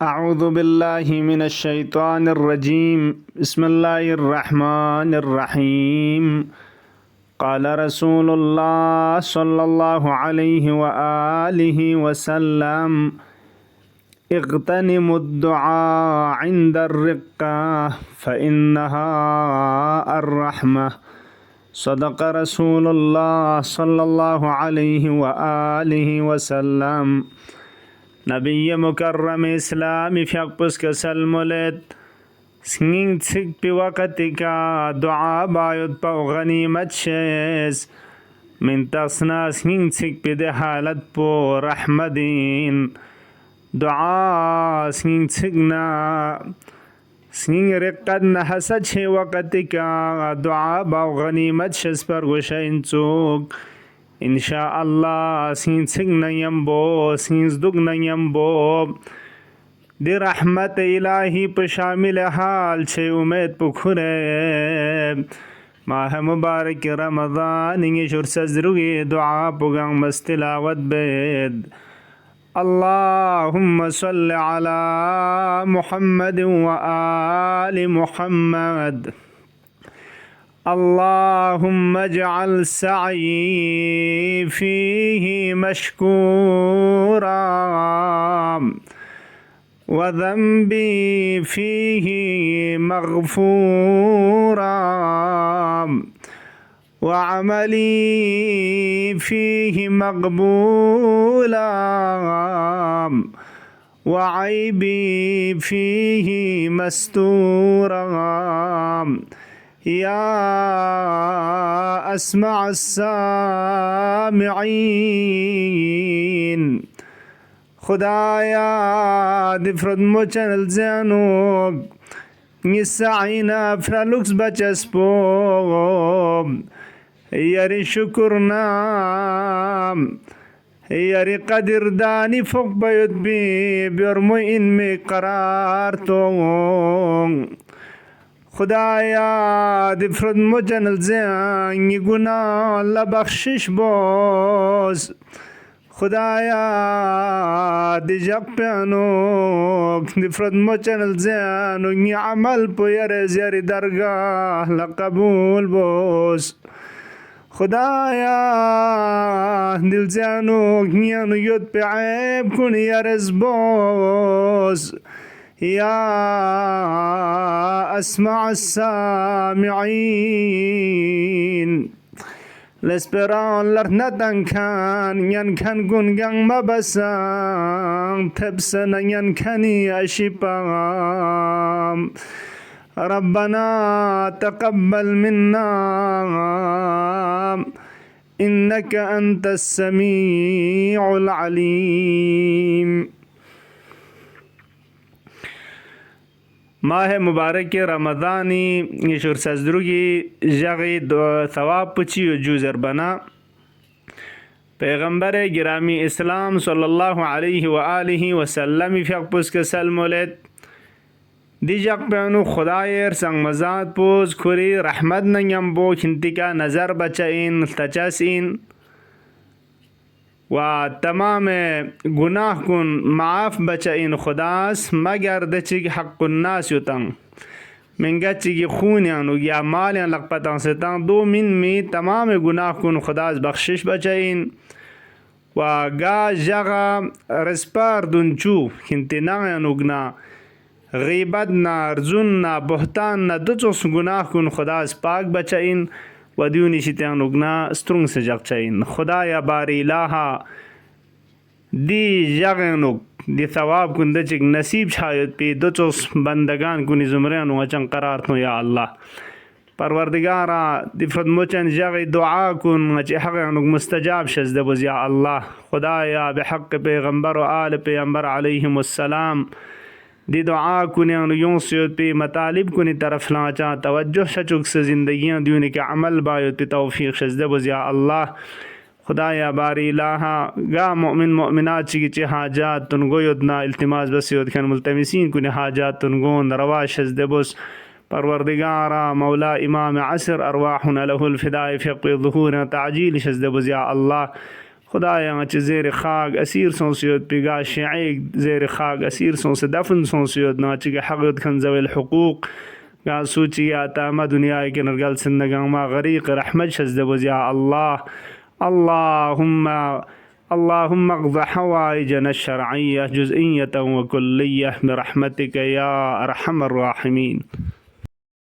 أعوذ بالله من الشيطان الرجيم. بسم الله الرحمن الرحيم. قال رسول الله صلى الله عليه وآله وسلم: اغتنموا الدعاء عند الرقة فإنها الرحمة. صدق رسول الله صلى الله عليه وآله وسلم. نبی مکرم اسلامی فیقپس کا سلمولت سنگین تسک پی وقت کا دعا باید پا غنیمت شیز من تصنا سنگین تسک پی ده حالت پو رحمدین دعا سنگین تسکنا سنگین رقت نحسد شی وقت کا دعا با غنیمت شیز پر گوشین چوک इंशाअल्लाह सीन सिंग नयम्बो सीन दुग नयम्बो दे रहमत इलाही पे शामिल हाल छे उम्मीद पुखरे माह मुबारक रमज़ान इंगे शुर सजरुगी दुआ पुगंग मस्तिलावत बेद अल्लाहुम्मा सल्लि अला मुहम्मद व आलि मुहम्मद اللهم اجعل سعي فيه مشكورا وذنبي فيه مغفورا وعملي فيه مقبولا وعيبي فيه مستورا يا أسمع السامعين خدایا دفرد مچن الزانوك نسعينا فرالوكس بچسپو ياري شكرنا ياري قدر داني فوق بيت بي بيرمو إنمي قرارتو خدایا دفرد مجن الزیانی گناه اللہ بخشش باز خدایا دی جب پیانو دفرد مجن الزیانو نی عمل پو یر زیاری درگاه لقبول باز خدایا دل زیانو نیانو یود پی عیب کن یرز باز يا أسمع السامعين لسبران لرنتن كان ينكن قنقن مبسان تبسن ينكني أشبام ربنا تقبل منا إنك أنت السميع العليم. ماه مبارک رمضانی یشور سزدروگی جغی دو ثواب پچی و جوزر بنا پیغمبر گرامی اسلام صلی الله علیه و آله و سلم فیق پوز که سلمولت دی جغ پیانو خدایر سنگ مزاد پوز کری رحمت نیم بو کنتی کا نظر بچائین تچاسین و تمام گناه کن معاف بچائین خداس مگر دچی حق الناس یتن منگا چی خونیانو یا مالیان لقپتان ستان دو من می تمام گناه کن خداس بخشش بچائین و گا جغا رسپار دنچو کنتی نغیانو گنا غیبت نا رزون نا بہتان نا دچوس گناه کن خداس پاک بچائین و دیونی شیطان اگنا سترنگ سے جگ چاہین خدایا باری الہا دی جغنوک دی ثواب کن دچک نصیب شاید پی دو چوس بندگان کنی زمرین و چن قرار تنو یا اللہ پروردگارا دی فرد موچن جغی دعا کن چی حقنوک مستجاب شزده بز یا اللہ خدایا بحق پیغمبر و آل پیغمبر علیہم السلام دی دعا کنی یون سیود پی مطالب کنی طرف لانچا توجہ شچک سے زندگیاں دیونی کے عمل بایود پی توفیق شزدہ بز یا اللہ خدایا باری الہا گا مؤمن مؤمنات چی حاجات تنگو یدنا التماس بسیود کن ملتمسین کنی حاجات تنگون روا شزدہ بز پروردگارا مولا امام عصر ارواحنا له الفداء فقی ظهورنا تعجیل شزدہ بز یا اللہ خدایا چه زیر خاک اسیر سون سیود پیگا شیعی زیر خاک اسیر سون دفن سون سیود نا چه حقت کن ذوی الحقوق قال سوچي يا تاما دنيا كن رجال سنة ما غريق رحمة شزدبوز يا الله. اللهم اقض حوائجنا الشرعية جزئية وكلية برحمتك يا أرحم الراحمين.